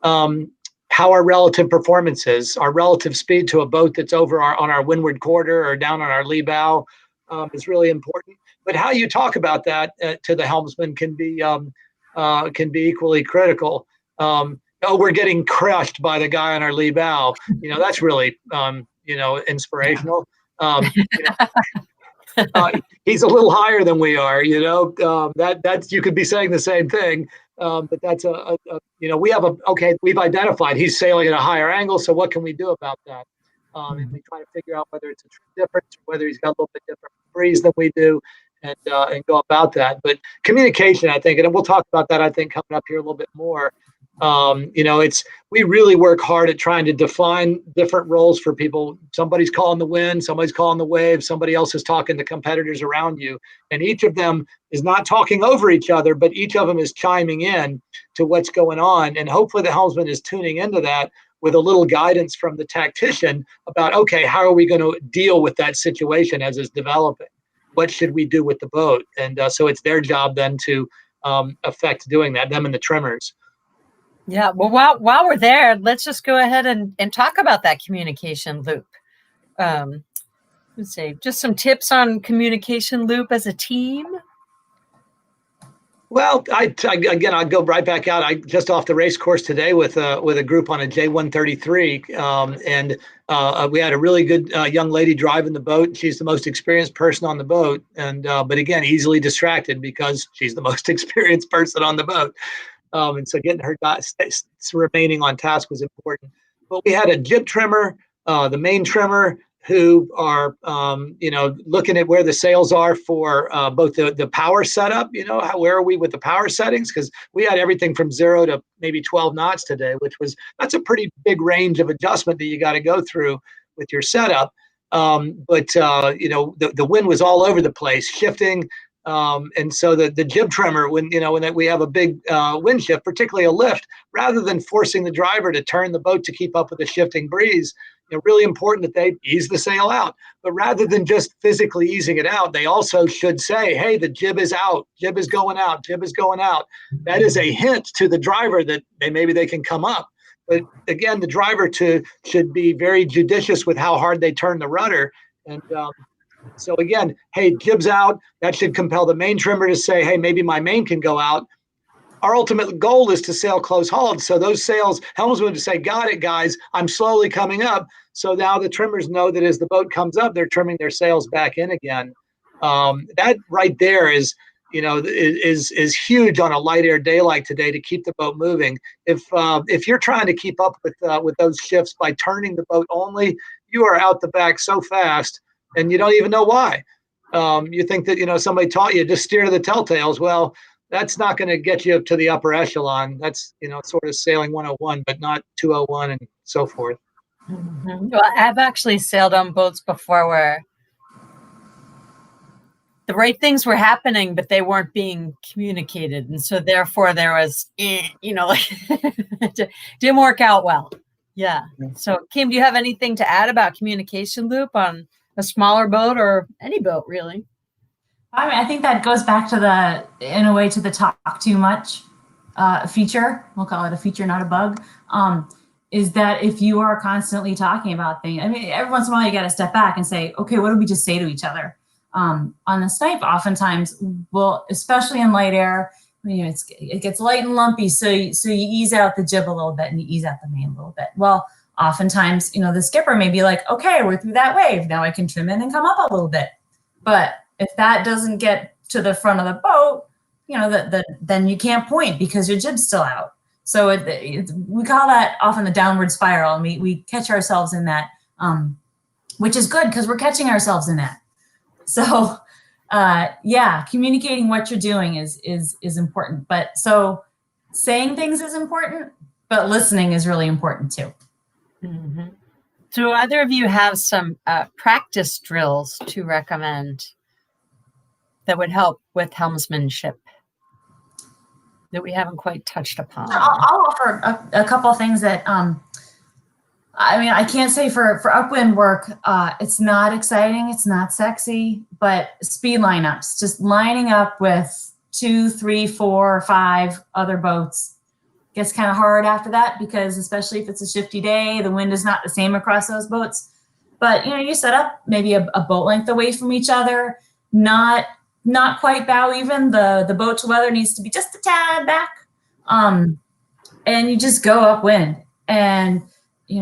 [SPEAKER 4] How our relative performance is, our relative speed to a boat that's over on our windward quarter or down on our lee bow is really important. But how you talk about that to the helmsman can be equally critical. We're getting crushed by the guy on our lee bow. That's really inspirational. He's a little higher than we are. That's you could be saying the same thing. But that's we've identified he's sailing at a higher angle. So what can we do about that? And we try to figure out whether it's a true difference, or whether he's got a little bit different breeze than we do, and go about that. But communication, I think, and we'll talk about that, I think, coming up here a little bit more. We really work hard at trying to define different roles for people. Somebody's calling the wind, somebody's calling the wave, somebody else is talking to competitors around you. And each of them is not talking over each other, but each of them is chiming in to what's going on. And hopefully the helmsman is tuning into that with a little guidance from the tactician about, okay, how are we going to deal with that situation as it's developing? What should we do with the boat? And so it's their job then to affect doing that, them and the trimmers.
[SPEAKER 2] Yeah. Well, while we're there, let's just go ahead and talk about that communication loop. Let's see, just some tips on communication loop as a team. Well,
[SPEAKER 4] I'll go right back out. I just off the race course today with a group on a J133, and we had a really good young lady driving the boat. She's the most experienced person on the boat, and but again, easily distracted because she's the most experienced person on the boat. And so getting her remaining on task was important. But we had a jib trimmer, the main trimmer, who are looking at where the sails are for both the power setup. Where are we with the power settings? Because we had everything from 0 to maybe 12 knots today, that's a pretty big range of adjustment that you got to go through with your setup. But the wind was all over the place, shifting. And so the jib trimmer, when we have a big wind shift, particularly a lift, rather than forcing the driver to turn the boat to keep up with the shifting breeze, really important that they ease the sail out. But rather than just physically easing it out, they also should say, hey, the jib is out, jib is going out, jib is going out. That is a hint to the driver that maybe they can come up. But again, the driver should be very judicious with how hard they turn the rudder. And so again, hey, jib's out. That should compel the main trimmer to say, hey, maybe my main can go out. Our ultimate goal is to sail close hauled. So those sails, helmsman to say, got it, guys, I'm slowly coming up. So now the trimmers know that as the boat comes up, they're trimming their sails back in again. That right there is huge on a light air day like today to keep the boat moving. If you're trying to keep up with those shifts by turning the boat only, you are out the back so fast, and you don't even know why. You think that somebody taught you just steer to the telltales. Well, that's not going to get you up to the upper echelon. That's sort of sailing 101, but not 201 and so forth.
[SPEAKER 2] Mm-hmm. Well, I've actually sailed on boats before where the right things were happening, but they weren't being communicated. And so therefore there was, it didn't work out well. Yeah. So Kim, do you have anything to add about communication loop on a smaller boat or any boat really?
[SPEAKER 3] I mean, I think that goes back to in a way, to the talk too much feature. We'll call it a feature, not a bug. Is that if you are constantly talking about things, I mean, every once in a while you got to step back and say, okay, what did we just say to each other? On the snipe, oftentimes, well, especially in light air, it gets light and lumpy, so you ease out the jib a little bit and you ease out the main a little bit. Well, oftentimes, the skipper may be like, okay, we're through that wave. Now I can trim in and come up a little bit. But if that doesn't get to the front of the boat, then you can't point because your jib's still out. So we call that often the downward spiral, and we catch ourselves in that, which is good because we're catching ourselves in that. So communicating what you're doing is important. But so saying things is important, but listening is really important too.
[SPEAKER 2] Mm-hmm. Do either of you have some practice drills to recommend that would help with helmsmanship that we haven't quite touched upon?
[SPEAKER 3] I'll offer a couple of things that, I can't say for upwind work, it's not exciting, it's not sexy, but speed lineups, just lining up with 2, 3, 4, 5 other boats gets kind of hard after that, because especially if it's a shifty day, the wind is not the same across those boats. But, you set up maybe a boat length away from each other, not quite bow even. The boat to weather needs to be just a tad back. And you just go upwind, and you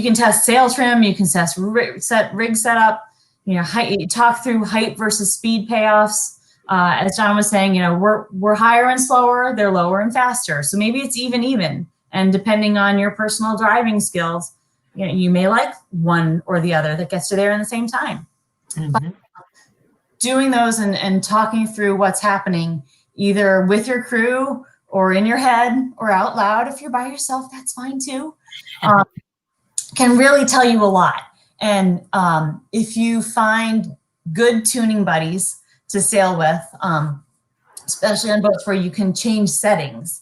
[SPEAKER 3] can test sail trim, you can test rig setup, height, you talk through height versus speed payoffs. As John was saying, we're higher and slower, they're lower and faster. So maybe it's even. And depending on your personal driving skills, you may like one or the other that gets you there in the same time. Mm-hmm. But doing those and talking through what's happening, either with your crew or in your head or out loud. If you're by yourself, that's fine too. Can really tell you a lot. And if you find good tuning buddies to sail with, especially on boats where you can change settings.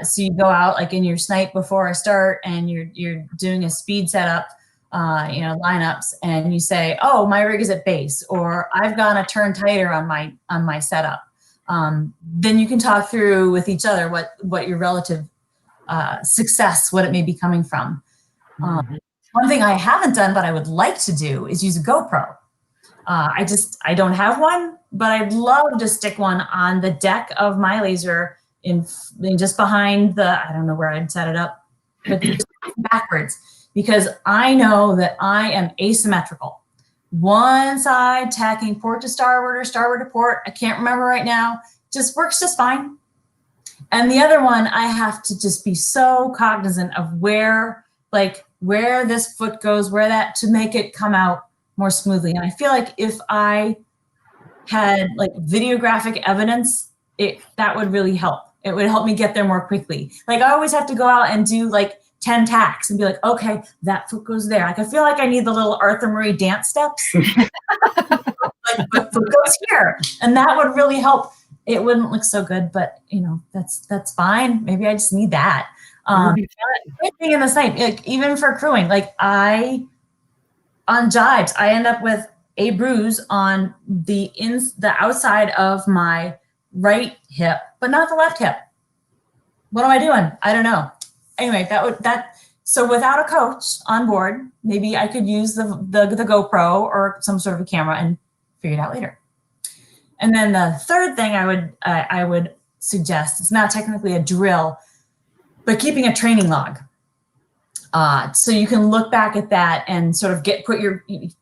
[SPEAKER 3] So you go out like in your snipe before a start and you're doing a speed setup, lineups, and you say, oh, my rig is at base, or I've gone a turn tighter on my setup. Then you can talk through with each other what your relative success, what it may be coming from. One thing I haven't done, but I would like to do, is use a GoPro. I don't have one, but I'd love to stick one on the deck of my laser in just behind I don't know where I'd set it up, but backwards, because I know that I am asymmetrical. One side tacking port to starboard or starboard to port, I can't remember right now, just works just fine. And the other one, I have to just be so cognizant of where this foot goes, to make it come out more smoothly. And I feel like if I had videographic evidence, that would really help. It would help me get there more quickly. I always have to go out and do 10 tacks and be like, okay, that foot goes there. I feel like I need the little Arthur Murray dance steps. Foot goes here. And that would really help. It wouldn't look so good, but that's fine. Maybe I just need that. Being in the snipe, even for crewing, on jibes, I end up with a bruise on the outside of my right hip, but not the left hip. What am I doing? I don't know. Anyway, so without a coach on board, maybe I could use the GoPro or some sort of a camera and figure it out later. And then the third thing I would suggest, it's not technically a drill, but keeping a training log. So you can look back at that and sort of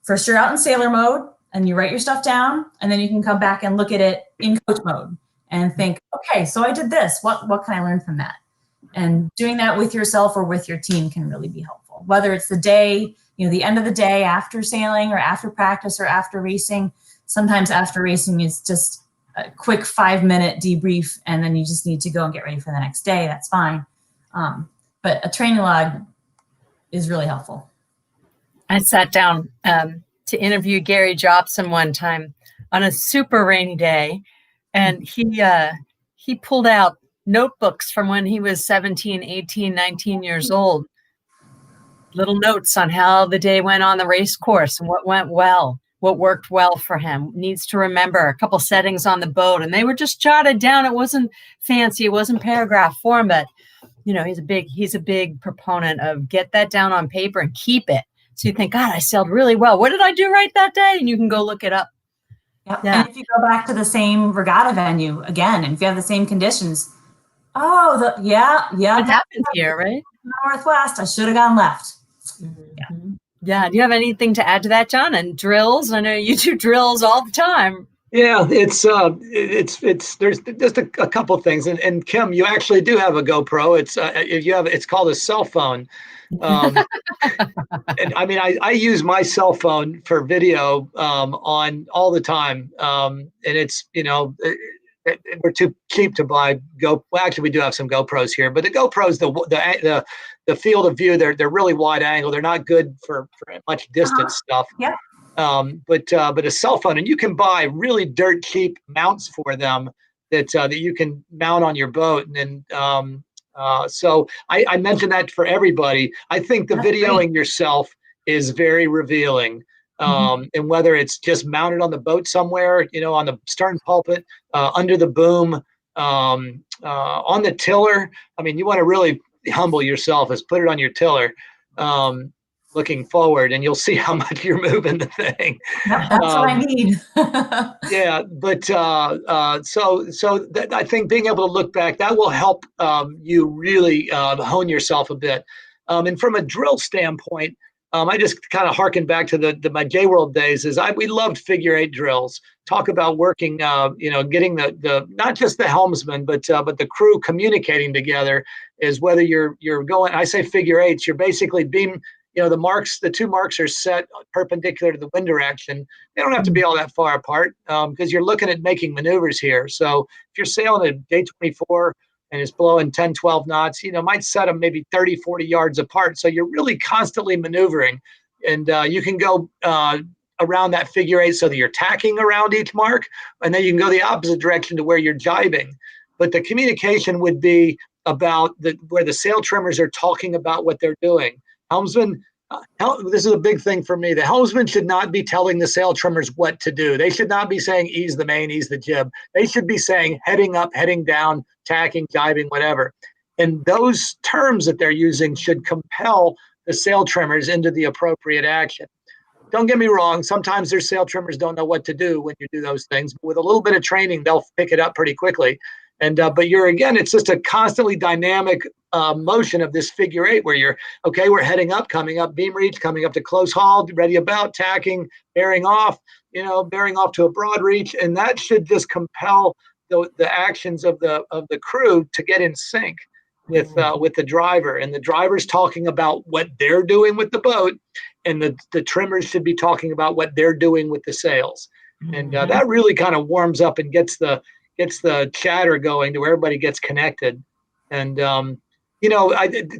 [SPEAKER 3] first you're out in sailor mode and you write your stuff down, and then you can come back and look at it in coach mode and think, okay, so I did this. What can I learn from that? And doing that with yourself or with your team can really be helpful. Whether it's the day, the end of the day after sailing or after practice or after racing. Sometimes after racing is just a quick 5-minute debrief, and then you just need to go and get ready for the next day. That's fine. But a training log is really helpful.
[SPEAKER 2] I sat down to interview Gary Jobson one time on a super rainy day, and he pulled out notebooks from when he was 17, 18, 19 years old, little notes on how the day went on the race course and what went well, what worked well for him, needs to remember a couple settings on the boat, and they were just jotted down. It wasn't fancy, it wasn't paragraph form, but he's a big proponent of get that down on paper and keep it. So you think, God, I sailed really well. What did I do right that day? And you can go look it up.
[SPEAKER 3] Yep.
[SPEAKER 2] Yeah.
[SPEAKER 3] And if you go back to the same regatta venue again, and if you have the same conditions, what
[SPEAKER 2] happened here, right?
[SPEAKER 3] Northwest, I should have gone left.
[SPEAKER 2] Mm-hmm. Yeah. Do you have anything to add to that, John? And drills? I know you do drills all the time.
[SPEAKER 4] Yeah, it's there's just a couple of things, and Kim, you actually do have a GoPro. It's called a cell phone. And I mean, I use my cell phone for video on all the time, and it's we're too cheap to buy Well, actually, we do have some GoPros here, but the GoPros, the field of view, they're really wide angle. They're not good for much distance stuff.
[SPEAKER 3] Yeah.
[SPEAKER 4] But a cell phone, and you can buy really dirt cheap mounts for them that you can mount on your boat. And so I mentioned that for everybody. I think the videoing yourself is very revealing. And whether it's just mounted on the boat somewhere, on the stern pulpit, under the boom, on the tiller. I mean, you want to really humble yourself is put it on your tiller. Looking forward, and you'll see how much you're moving the thing.
[SPEAKER 3] Yep, that's what I need.
[SPEAKER 4] Yeah, but I think being able to look back, that will help you really hone yourself a bit. And from a drill standpoint, I just kind of harken back to my J-World days. We loved figure 8 drills. Talk about working, getting the not just the helmsman, but the crew communicating together. Is whether you're going. I say figure 8s. You're basically beam. The 2 marks are set perpendicular to the wind direction. They don't have to be all that far apart because you're looking at making maneuvers here. So if you're sailing a day 24 and it's blowing 10, 12 knots, might set them maybe 30, 40 yards apart. So you're really constantly maneuvering, and you can go around that figure 8 so that you're tacking around each mark, and then you can go the opposite direction to where you're jibing. But the communication would be about where the sail trimmers are talking about what they're doing. Helmsman, this is a big thing for me. The helmsman should not be telling the sail trimmers what to do. They should not be saying ease the main, ease the jib. They should be saying heading up, heading down, tacking, jibing, whatever. And those terms that they're using should compel the sail trimmers into the appropriate action. Don't get me wrong. Sometimes their sail trimmers don't know what to do when you do those things. But with a little bit of training, they'll pick it up pretty quickly. And but it's just a constantly dynamic motion of this figure 8 where we're heading up, coming up beam reach, coming up to close haul, ready about, tacking, bearing off to a broad reach, and that should just compel the actions of the crew to get in sync with the driver, and the driver's talking about what they're doing with the boat, and the trimmers should be talking about what they're doing with the sails, and that really kind of warms up and gets the chatter going to where everybody gets connected. And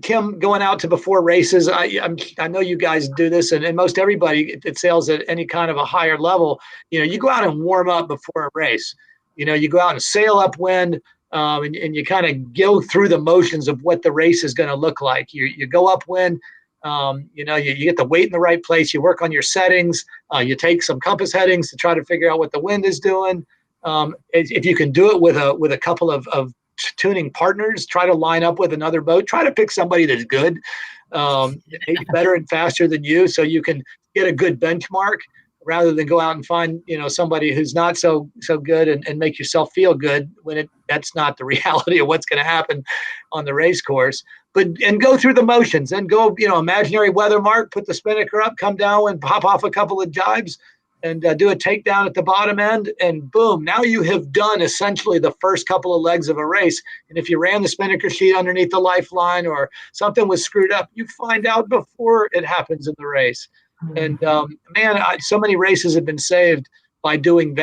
[SPEAKER 4] Kim, going out to before races, I know you guys do this, and most everybody that sails at any kind of a higher level, you go out and warm up before a race. You go out and sail upwind, and you kind of go through the motions of what the race is going to look like. You go upwind, you get the weight in the right place. You work on your settings. You take some compass headings to try to figure out what the wind is doing. If you can do it with a couple of tuning partners, try to line up with another boat. Try to pick somebody that's good, maybe better and faster than you, so you can get a good benchmark rather than go out and find somebody who's not so good and make yourself feel good when that's not the reality of what's going to happen on the race course. And go through the motions and go imaginary weather mark, put the spinnaker up, come down and pop off a couple of jibes, and do a takedown at the bottom end, and boom, now you have done essentially the first couple of legs of a race. And if you ran the spinnaker sheet underneath the lifeline or something was screwed up, you find out before it happens in the race. And so many races have been saved by doing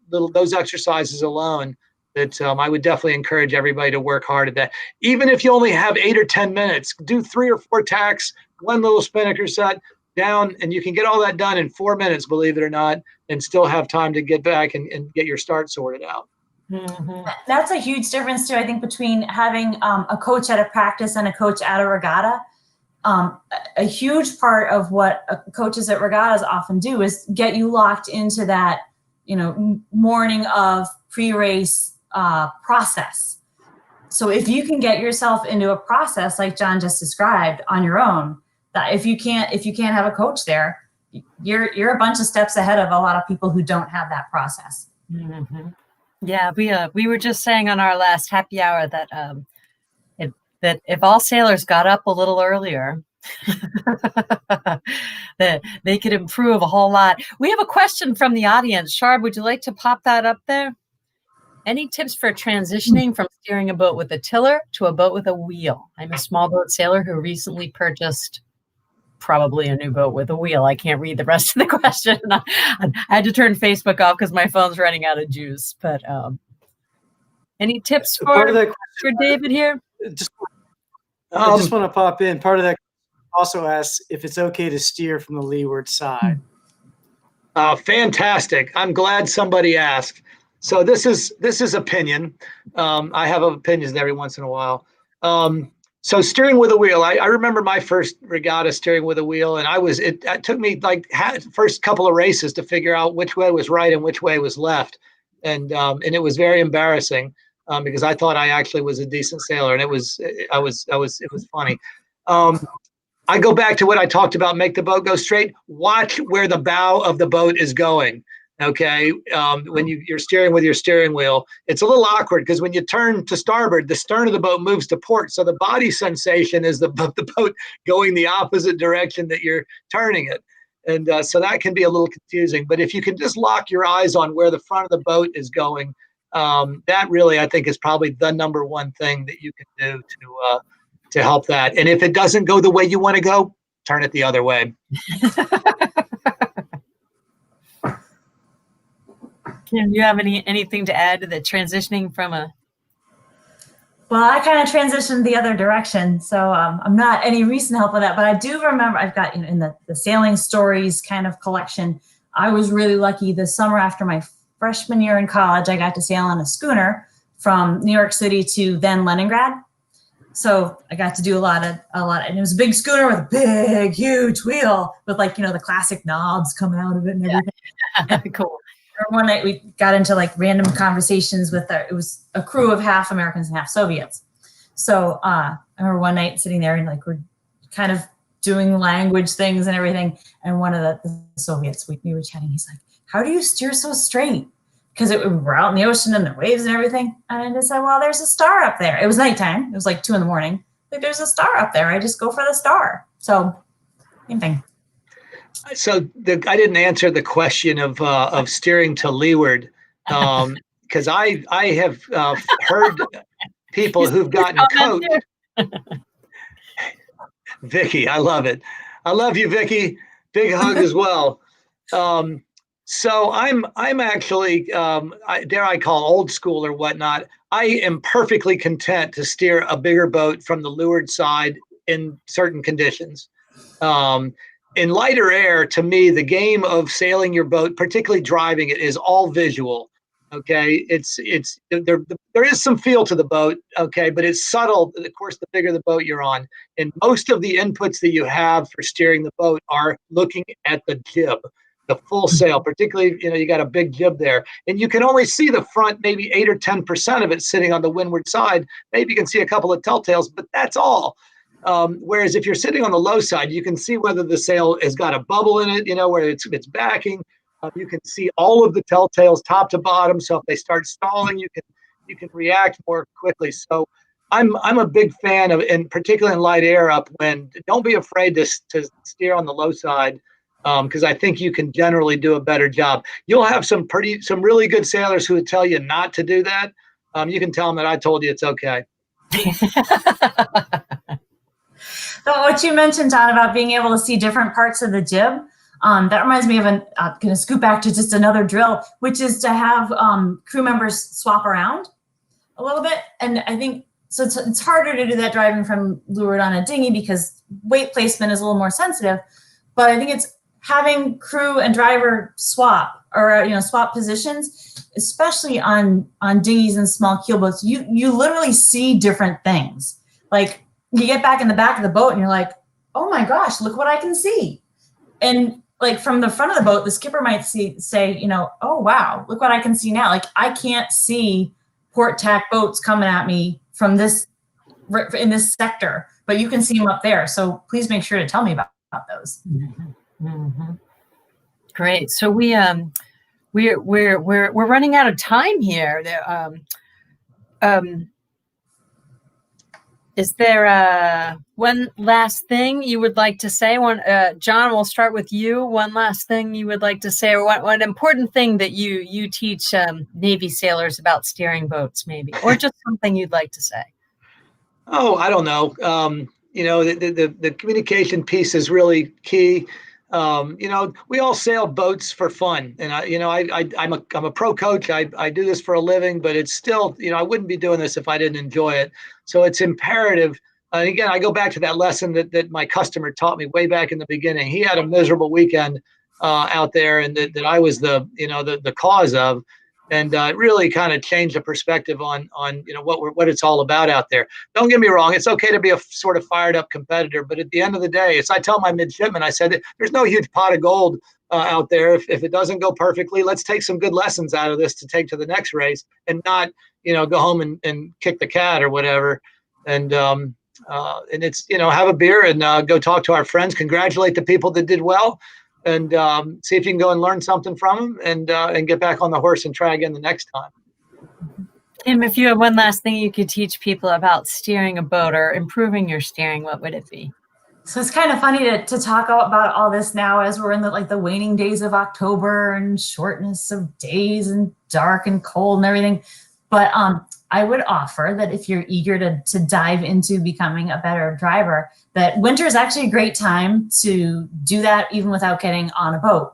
[SPEAKER 4] those exercises alone, that I would definitely encourage everybody to work hard at that. Even if you only have 8 or 10 minutes, do 3 or 4 tacks, one little spinnaker set, down, and you can get all that done in 4 minutes, believe it or not, and still have time to get back and get your start sorted out.
[SPEAKER 3] Mm-hmm. That's a huge difference too, I think, between having a coach at a practice and a coach at a regatta. A huge part of what coaches at regattas often do is get you locked into that, morning of pre-race process. So if you can get yourself into a process like John just described on your own, that if you can't have a coach there, you're a bunch of steps ahead of a lot of people who don't have that process.
[SPEAKER 2] Mm-hmm. Yeah, we were just saying on our last happy hour that that if all sailors got up a little earlier, that they could improve a whole lot. We have a question from the audience. Sharb, would you like to pop that up there? Any tips for transitioning from steering a boat with a tiller to a boat with a wheel? I'm a small boat sailor who recently purchased probably a new boat with a wheel. I can't read the rest of the question. I had to turn Facebook off because my phone's running out of juice. But any tips for David here?
[SPEAKER 1] I just want to pop in. Part of that also asks if it's okay to steer from the leeward side.
[SPEAKER 4] Fantastic. I'm glad somebody asked. So this is opinion. I have opinions every once in a while. So steering with a wheel, I remember my first regatta steering with a wheel, and it took me like first couple of races to figure out which way was right and which way was left. And it was very embarrassing because I thought I actually was a decent sailor, and it was funny. I go back to what I talked about, make the boat go straight. Watch where the bow of the boat is going. Okay, when you're steering with your steering wheel, it's a little awkward because when you turn to starboard, the stern of the boat moves to port. So the body sensation is the boat going the opposite direction that you're turning it. And so that can be a little confusing. But if you can just lock your eyes on where the front of the boat is going, that really, I think, is probably the number one thing that you can do to help that. And if it doesn't go the way you want to go, turn it the other way.
[SPEAKER 2] Kim, do you have anything to add to the transitioning from a?
[SPEAKER 3] Well, I kind of transitioned the other direction, so I'm not any recent help with that. But I do remember I've got in the sailing stories kind of collection. I was really lucky this summer after my freshman year in college. I got to sail on a schooner from New York City to then Leningrad. So I got to do a lot, and it was a big schooner with a big, huge wheel with the classic knobs coming out of it and everything.
[SPEAKER 2] Yeah. Cool.
[SPEAKER 3] One night we got into random conversations with it was a crew of half Americans and half Soviets. So I remember one night sitting there and we're kind of doing language things and everything. And one of the Soviets, we were chatting. He's like, "How do you steer so straight?" Because we were out in the ocean and the waves and everything. And I just said, "Well, there's a star up there." It was nighttime. It was 2 a.m. There's a star up there. I just go for the star. So same thing.
[SPEAKER 4] So I didn't answer the question of steering to leeward because I have heard people who've gotten coached. Vicky, I love it. I love you, Vicky. Big hug as well. So I'm actually dare I call old school or whatnot. I am perfectly content to steer a bigger boat from the leeward side in certain conditions. In lighter air, to me, the game of sailing your boat, particularly driving it, is all visual. Okay, there is some feel to the boat. Okay, but it's subtle. Of course, the bigger the boat you're on, and most of the inputs that you have for steering the boat are looking at the jib, the full sail. Particularly, you got a big jib there, and you can only see the front, maybe 8 or 10% of it sitting on the windward side. Maybe you can see a couple of telltales, but that's all. Whereas if you're sitting on the low side, you can see whether the sail has got a bubble in it, where it's backing. You can see all of the telltales top to bottom. So if they start stalling, you can react more quickly. So I'm a big fan of, and particularly in light air upwind, don't be afraid to steer on the low side because I think you can generally do a better job. You'll have some really good sailors who would tell you not to do that. You can tell them that I told you it's okay.
[SPEAKER 3] So what you mentioned, John, about being able to see different parts of the jib, that reminds me of going to scoot back to just another drill, which is to have crew members swap around a little bit. And I think, so it's harder to do that driving from leeward on a dinghy because weight placement is a little more sensitive. but I think it's having crew and driver swap, or swap positions, especially on dinghies and small keelboats. You literally see different things. Like you get back in the back of the boat and you're like, oh my gosh, look what I can see. And like from the front of the boat, the skipper might say, oh wow, look what I can see now. Like I can't see port tack boats coming at me from in this sector, but you can see them up there. So please make sure to tell me about those.
[SPEAKER 2] Mm-hmm. Mm-hmm. Great. So we're running out of time here. Is there one last thing you would like to say? John, we'll start with you. One last thing you would like to say, or one important thing that you teach Navy sailors about steering boats, maybe, or just something you'd like to say.
[SPEAKER 4] Oh, I don't know. The communication piece is really key. We all sail boats for fun, and I'm a pro coach. I do this for a living, but it's still, I wouldn't be doing this if I didn't enjoy it. So it's imperative. And again, I go back to that lesson that my customer taught me way back in the beginning. He had a miserable weekend out there, and that I was the cause of. And it really kind of changed the perspective on what it's all about out there. Don't get me wrong; it's okay to be a sort of fired up competitor, but at the end of the day, as I tell my midshipmen, I said, there's no huge pot of gold out there. If it doesn't go perfectly, let's take some good lessons out of this to take to the next race, and not go home and kick the cat or whatever. And it's have a beer and go talk to our friends, congratulate the people that did well. And see if you can go and learn something from them, and get back on the horse and try again the next time.
[SPEAKER 2] Tim, if you have one last thing you could teach people about steering a boat or improving your steering, what would it be?
[SPEAKER 3] So it's kind of funny to talk about all this now as we're in the waning days of October and shortness of days and dark and cold and everything. But I would offer that if you're eager to dive into becoming a better driver, that winter is actually a great time to do that even without getting on a boat.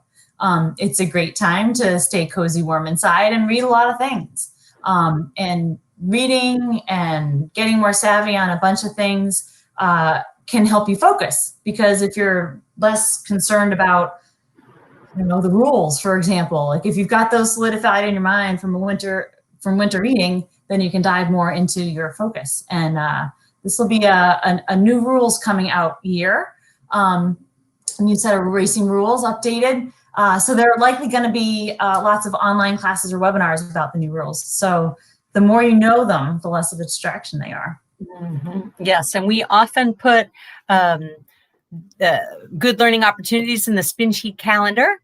[SPEAKER 3] It's a great time to stay cozy, warm inside and read a lot of things. And reading and getting more savvy on a bunch of things can help you focus, because if you're less concerned about the rules, for example, like if you've got those solidified in your mind from winter reading, then you can dive more into your focus. And this will be a new rules coming out year. A new set of racing rules updated. So there are likely going to be lots of online classes or webinars about the new rules. So the more you know them, the less of a distraction they are.
[SPEAKER 2] Mm-hmm. Yes, and we often put good learning opportunities in the SpinSheet calendar.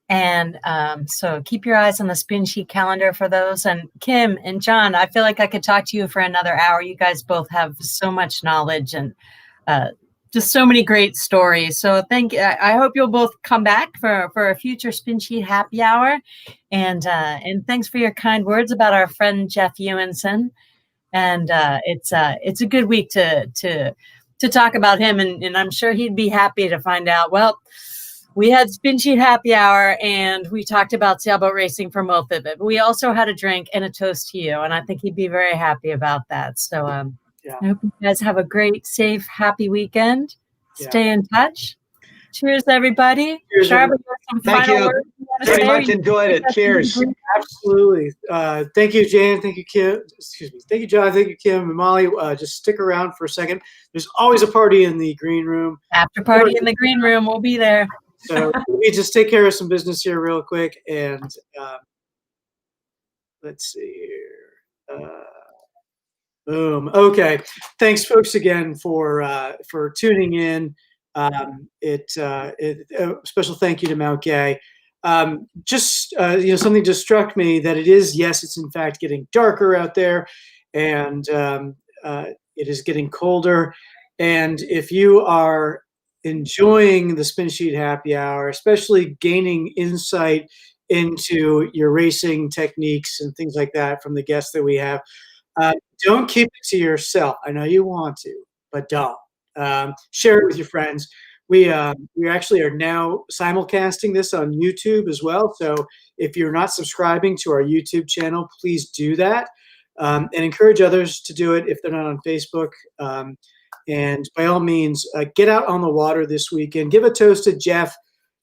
[SPEAKER 2] And so keep your eyes on the SpinSheet calendar for those. And Kim and John, I feel like I could talk to you for another hour. You guys both have so much knowledge and just so many great stories. So I hope you'll both come back for a future SpinSheet Happy Hour. And thanks for your kind words about our friend Jeff Ewenson. And it's a good week to talk about him. And I'm sure he'd be happy to find out, well, we had SpinSheet Happy Hour, and we talked about sailboat racing for most of it. But we also had a drink and a toast to you, and I think he'd be very happy about that. So I hope you guys have a great, safe, happy weekend. Stay in touch. Cheers, everybody.
[SPEAKER 1] Cheers,
[SPEAKER 2] Sharp,
[SPEAKER 4] thank you. Very much enjoyed it. Cheers.
[SPEAKER 1] Absolutely. Thank you, Jane. Thank you, Kim. Excuse me. Thank you, John. Thank you, Kim and Molly. Just stick around for a second. There's always a party in the green room.
[SPEAKER 2] After party in the green room. We'll be there.
[SPEAKER 1] So let me just take care of some business here real quick. And let's see here. Boom. Okay. Thanks, folks, again for tuning in. Special thank you to Mount Gay. Something just struck me that it's in fact getting darker out there, and it is getting colder. And if you are enjoying the SpinSheet Happy Hour, especially gaining insight into your racing techniques and things like that from the guests that we have, don't keep it to yourself. I know you want to, but don't. Share it with your friends. We actually are now simulcasting this on YouTube as well. So if you're not subscribing to our YouTube channel, please do that, and encourage others to do it if they're not on Facebook. And by all means, get out on the water this weekend. Give a toast to Jeff,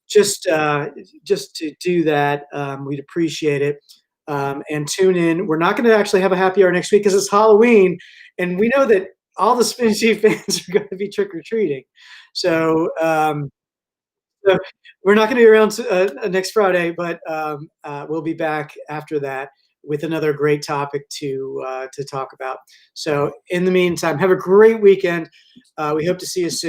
[SPEAKER 1] just to do that. We'd appreciate it. And tune in. We're not going to actually have a happy hour next week because it's Halloween, and we know that all the SpinSheet fans are going to be trick or treating. So we're not going to be around next Friday, but we'll be back after that with another great topic to talk about. So in the meantime, have a great weekend. We hope to see you soon.